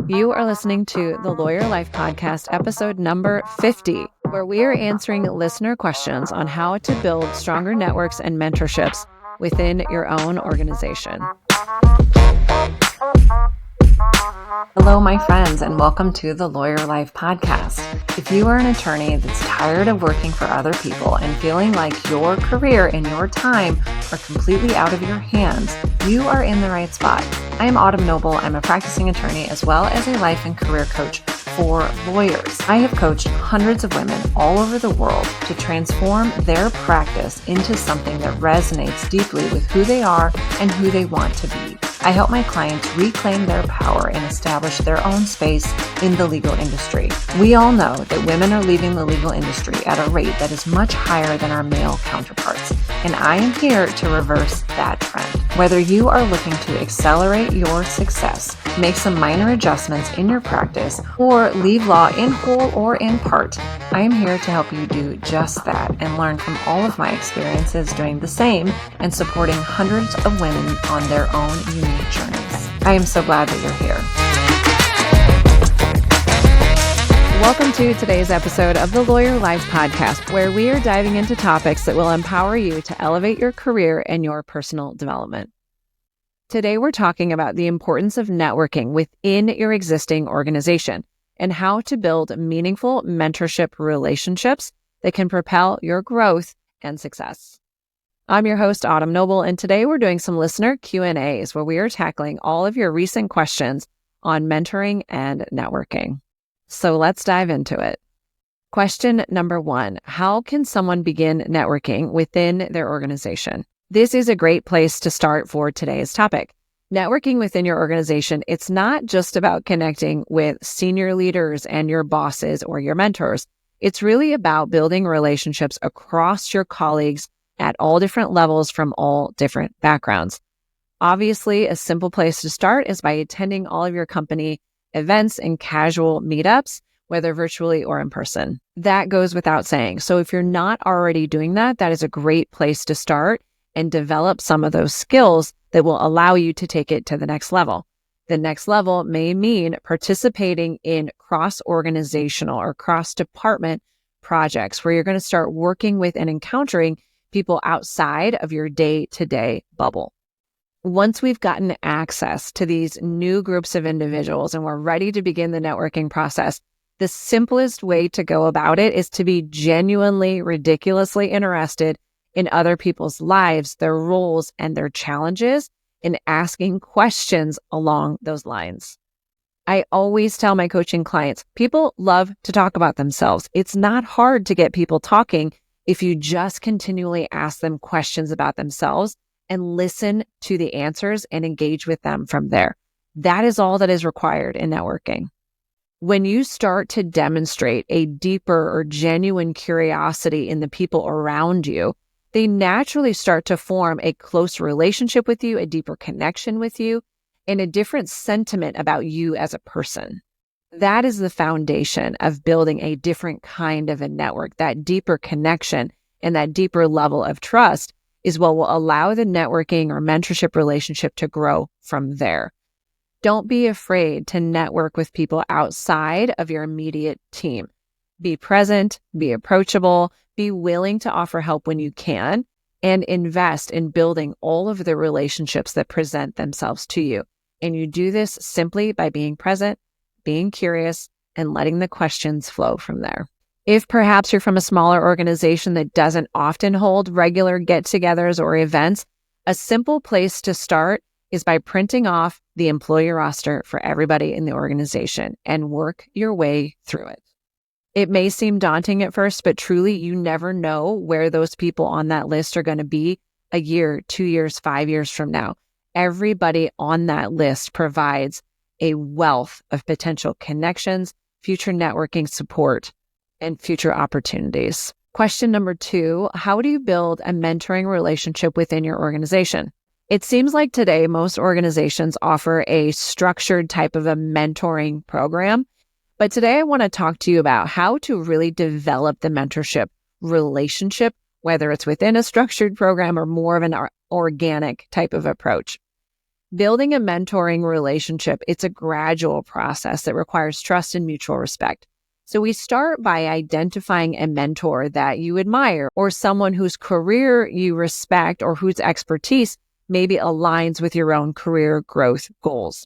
You are listening to the Lawyer Life Podcast, episode number 50, where we are answering listener questions on how to build stronger networks and mentorships within your own organization. Hello, my friends, and welcome to the Lawyer Life Podcast. If you are an attorney that's tired of working for other people and feeling like your career and your time are completely out of your hands, you are in the right spot. I am Autumn Noble. I'm a practicing attorney as well as a life and career coach for lawyers. I have coached hundreds of women all over the world to transform their practice into something that resonates deeply with who they are and who they want to be. I help my clients reclaim their power and establish their own space in the legal industry. We all know that women are leaving the legal industry at a rate that is much higher than our male counterparts, and I am here to reverse that trend. Whether you are looking to accelerate your success, make some minor adjustments in your practice, or leave law in whole or in part, I am here to help you do just that and learn from all of my experiences doing the same and supporting hundreds of women on their own unique journeys. I am so glad that you're here. Welcome to today's episode of the Lawyer Life Podcast, where we are diving into topics that will empower you to elevate your career and your personal development. Today, we're talking about the importance of networking within your existing organization and how to build meaningful mentorship relationships that can propel your growth and success. I'm your host, Autumn Noble, and today we're doing some listener Q&As where we are tackling all of your recent questions on mentoring and networking. So let's dive into it. Question number 1, how can someone begin networking within their organization? This is a great place to start for today's topic. Networking within your organization, it's not just about connecting with senior leaders and your bosses or your mentors. It's really about building relationships across your colleagues at all different levels from all different backgrounds. Obviously, a simple place to start is by attending all of your company events and casual meetups, whether virtually or in person. That goes without saying. So if you're not already doing that, that is a great place to start and develop some of those skills that will allow you to take it to the next level. The next level may mean participating in cross-organizational or cross-department projects where you're going to start working with and encountering people outside of your day-to-day bubble. Once we've gotten access to these new groups of individuals and we're ready to begin the networking process, the simplest way to go about it is to be genuinely, ridiculously interested in other people's lives, their roles, and their challenges, and asking questions along those lines. I always tell my coaching clients, people love to talk about themselves. It's not hard to get people talking if you just continually ask them questions about themselves and listen to the answers and engage with them from there. That is all that is required in networking. When you start to demonstrate a deeper or genuine curiosity in the people around you, they naturally start to form a close relationship with you, a deeper connection with you, and a different sentiment about you as a person. That is the foundation of building a different kind of a network. That deeper connection and that deeper level of trust is what will allow the networking or mentorship relationship to grow from there. Don't be afraid to network with people outside of your immediate team. Be present, be approachable, be willing to offer help when you can, and invest in building all of the relationships that present themselves to you. And you do this simply by being present, being curious, and letting the questions flow from there. If perhaps you're from a smaller organization that doesn't often hold regular get-togethers or events, a simple place to start is by printing off the employee roster for everybody in the organization and work your way through it. It may seem daunting at first, but truly you never know where those people on that list are going to be a year, 2 years, 5 years from now. Everybody on that list provides a wealth of potential connections, future networking support, and future opportunities. Question number 2, how do you build a mentoring relationship within your organization? It seems like today most organizations offer a structured type of a mentoring program, but today I want to talk to you about how to really develop the mentorship relationship, whether it's within a structured program or more of an organic type of approach. Building a mentoring relationship, it's a gradual process that requires trust and mutual respect. So we start by identifying a mentor that you admire or someone whose career you respect or whose expertise maybe aligns with your own career growth goals.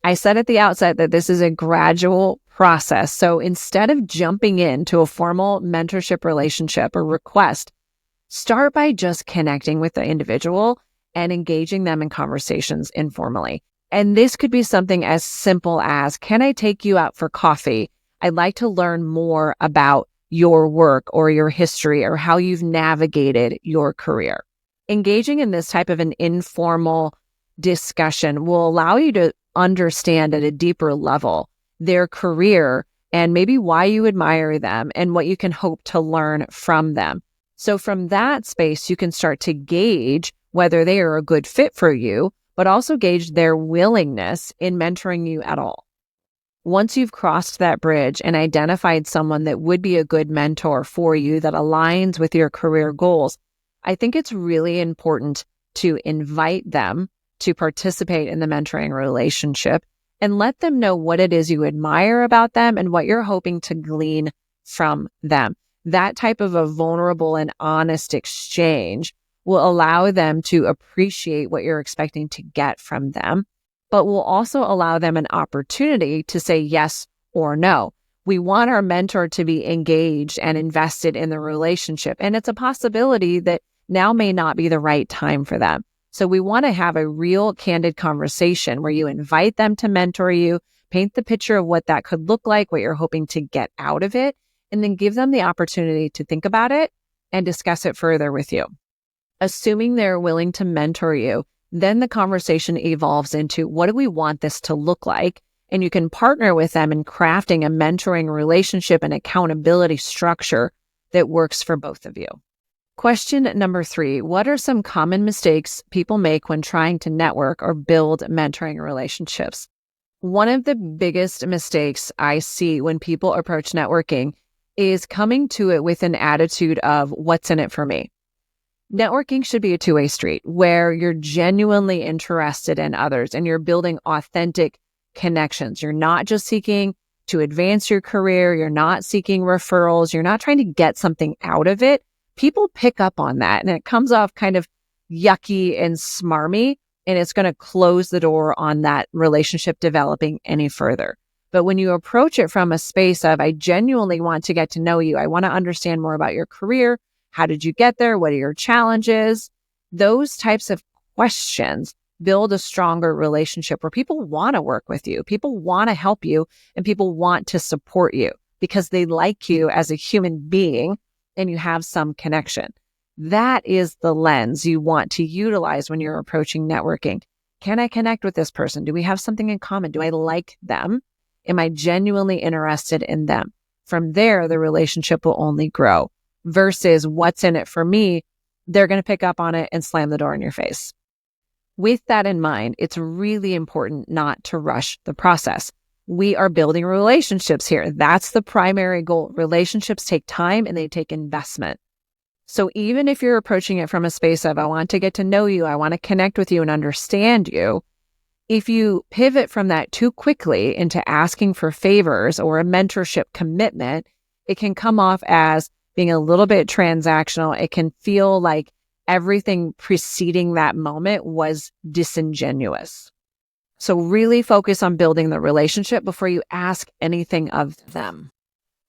I said at the outset that this is a gradual process. So instead of jumping into a formal mentorship relationship or request, start by just connecting with the individual and engaging them in conversations informally. And this could be something as simple as, can I take you out for coffee? I'd like to learn more about your work or your history or how you've navigated your career. Engaging in this type of an informal discussion will allow you to understand at a deeper level their career and maybe why you admire them and what you can hope to learn from them. So from that space, you can start to gauge whether they are a good fit for you, but also gauge their willingness in mentoring you at all. Once you've crossed that bridge and identified someone that would be a good mentor for you that aligns with your career goals, I think it's really important to invite them to participate in the mentoring relationship and let them know what it is you admire about them and what you're hoping to glean from them. That type of a vulnerable and honest exchange will allow them to appreciate what you're expecting to get from them, but will also allow them an opportunity to say yes or no. We want our mentor to be engaged and invested in the relationship, and it's a possibility that now may not be the right time for them. So we want to have a real candid conversation where you invite them to mentor you, paint the picture of what that could look like, what you're hoping to get out of it, and then give them the opportunity to think about it and discuss it further with you. Assuming they're willing to mentor you, then the conversation evolves into, what do we want this to look like? And you can partner with them in crafting a mentoring relationship and accountability structure that works for both of you. Question number 3, what are some common mistakes people make when trying to network or build mentoring relationships? One of the biggest mistakes I see when people approach networking is coming to it with an attitude of, what's in it for me? Networking should be a two-way street where you're genuinely interested in others and you're building authentic connections. You're not just seeking to advance your career. You're not seeking referrals. You're not trying to get something out of it. People pick up on that and it comes off kind of yucky and smarmy, and it's going to close the door on that relationship developing any further. But when you approach it from a space of, I genuinely want to get to know you. I want to understand more about your career. How did you get there? What are your challenges? Those types of questions build a stronger relationship where people want to work with you. People want to help you and people want to support you because they like you as a human being and you have some connection. That is the lens you want to utilize when you're approaching networking. Can I connect with this person? Do we have something in common? Do I like them? Am I genuinely interested in them? From there, the relationship will only grow. Versus what's in it for me, they're going to pick up on it and slam the door in your face. With that in mind, it's really important not to rush the process. We are building relationships here. That's the primary goal. Relationships take time and they take investment. So even if you're approaching it from a space of, I want to get to know you, I want to connect with you and understand you, if you pivot from that too quickly into asking for favors or a mentorship commitment, it can come off as being a little bit transactional. It can feel like everything preceding that moment was disingenuous. So really focus on building the relationship before you ask anything of them.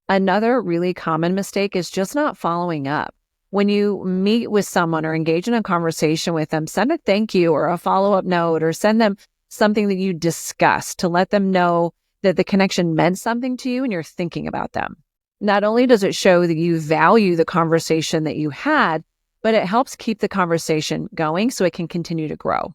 Another really common mistake is just not following up. When you meet with someone or engage in a conversation with them, send a thank you or a follow-up note or send them something that you discussed to let them know that the connection meant something to you and you're thinking about them. Not only does it show that you value the conversation that you had, but it helps keep the conversation going so it can continue to grow.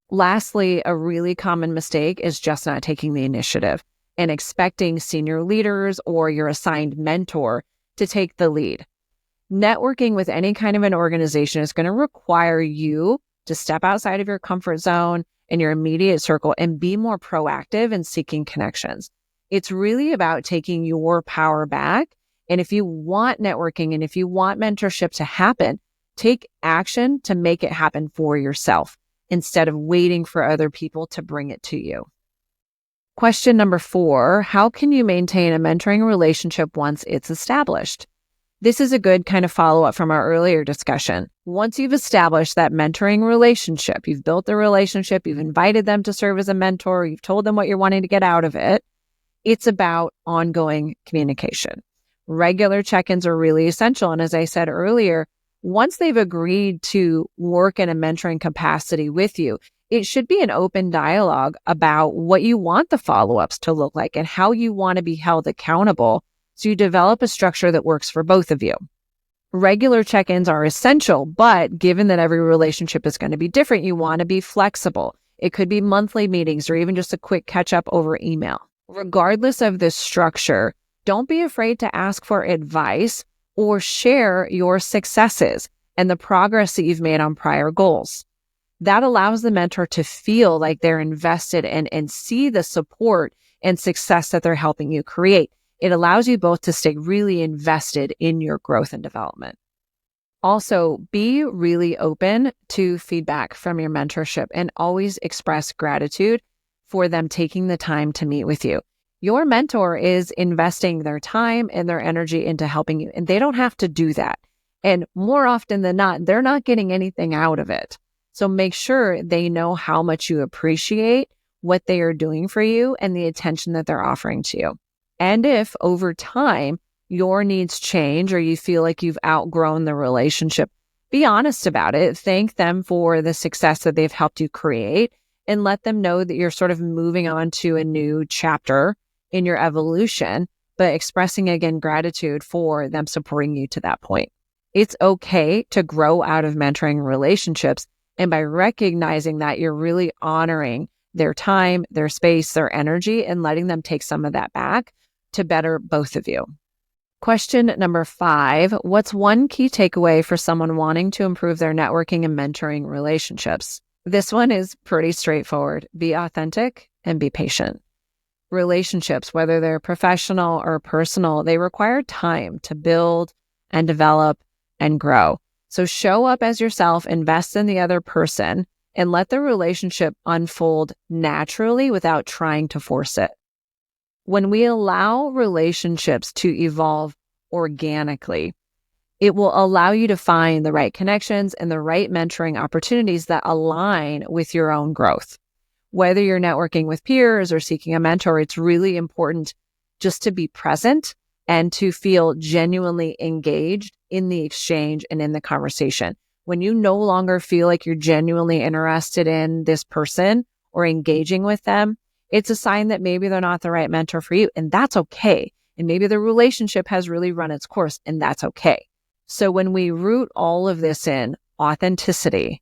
Lastly, a really common mistake is just not taking the initiative and expecting senior leaders or your assigned mentor to take the lead. Networking with any kind of an organization is going to require you to step outside of your comfort zone and your immediate circle and be more proactive in seeking connections. It's really about taking your power back. And if you want networking and if you want mentorship to happen, take action to make it happen for yourself. instead of waiting for other people to bring it to you. Question number 4, how can you maintain a mentoring relationship once it's established? This is a good kind of follow-up from our earlier discussion. Once you've established that mentoring relationship, you've built the relationship, you've invited them to serve as a mentor, you've told them what you're wanting to get out of it, it's about ongoing communication. Regular check-ins are really essential. And as I said earlier, once they've agreed to work in a mentoring capacity with you, it should be an open dialogue about what you want the follow-ups to look like and how you want to be held accountable, so you develop a structure that works for both of you. Regular check-ins are essential, but given that every relationship is going to be different, you want to be flexible. It could be monthly meetings or even just a quick catch-up over email. Regardless of this structure, don't be afraid to ask for advice or share your successes and the progress that you've made on prior goals. That allows the mentor to feel like they're invested and see the support and success that they're helping you create. It allows you both to stay really invested in your growth and development. Also, be really open to feedback from your mentorship and always express gratitude for them taking the time to meet with you. Your mentor is investing their time and their energy into helping you, and they don't have to do that. And more often than not, they're not getting anything out of it. So make sure they know how much you appreciate what they are doing for you and the attention that they're offering to you. And if over time your needs change or you feel like you've outgrown the relationship, be honest about it. Thank them for the success that they've helped you create and let them know that you're sort of moving on to a new chapter in your evolution, but expressing again gratitude for them supporting you to that point. It's okay to grow out of mentoring relationships. And by recognizing that, you're really honoring their time, their space, their energy, and letting them take some of that back to better both of you. Question number 5, what's one key takeaway for someone wanting to improve their networking and mentoring relationships? This one is pretty straightforward. Be authentic and be patient. Relationships, whether they're professional or personal, they require time to build and develop and grow. So show up as yourself, invest in the other person, and let the relationship unfold naturally without trying to force it. When we allow relationships to evolve organically, it will allow you to find the right connections and the right mentoring opportunities that align with your own growth. Whether you're networking with peers or seeking a mentor, it's really important just to be present and to feel genuinely engaged in the exchange and in the conversation. When you no longer feel like you're genuinely interested in this person or engaging with them, it's a sign that maybe they're not the right mentor for you, and that's okay. And maybe the relationship has really run its course, and that's okay. So when we root all of this in authenticity,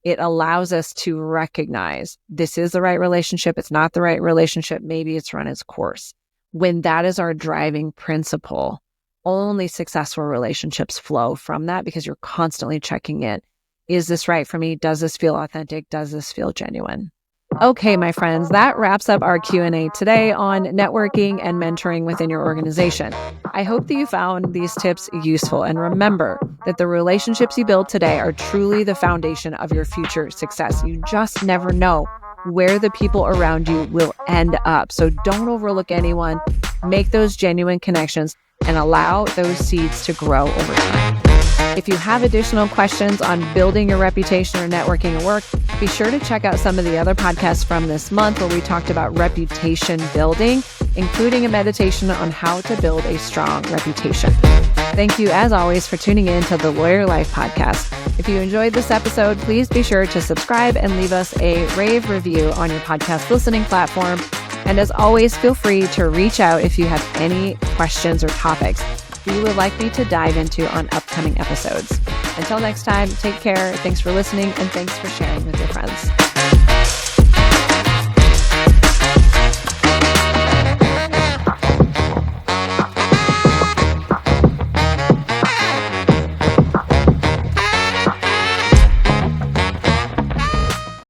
it allows us to recognize this is the right relationship, it's not the right relationship, maybe it's run its course. When that is our driving principle, only successful relationships flow from that because you're constantly checking in. Is this right for me? Does this feel authentic? Does this feel genuine? Okay, my friends, that wraps up our Q&A today on networking and mentoring within your organization. I hope that you found these tips useful, and remember that the relationships you build today are truly the foundation of your future success. You just never know where the people around you will end up. So don't overlook anyone, make those genuine connections, and allow those seeds to grow over time. If you have additional questions on building your reputation or networking at work, be sure to check out some of the other podcasts from this month where we talked about reputation building, including a meditation on how to build a strong reputation. Thank you, as always, for tuning in to the Lawyer Life Podcast. If you enjoyed this episode, please be sure to subscribe and leave us a rave review on your podcast listening platform. And as always, feel free to reach out if you have any questions or topics you would like me to dive into on upcoming episodes. Until next time, take care. Thanks for listening, and thanks for sharing with your friends.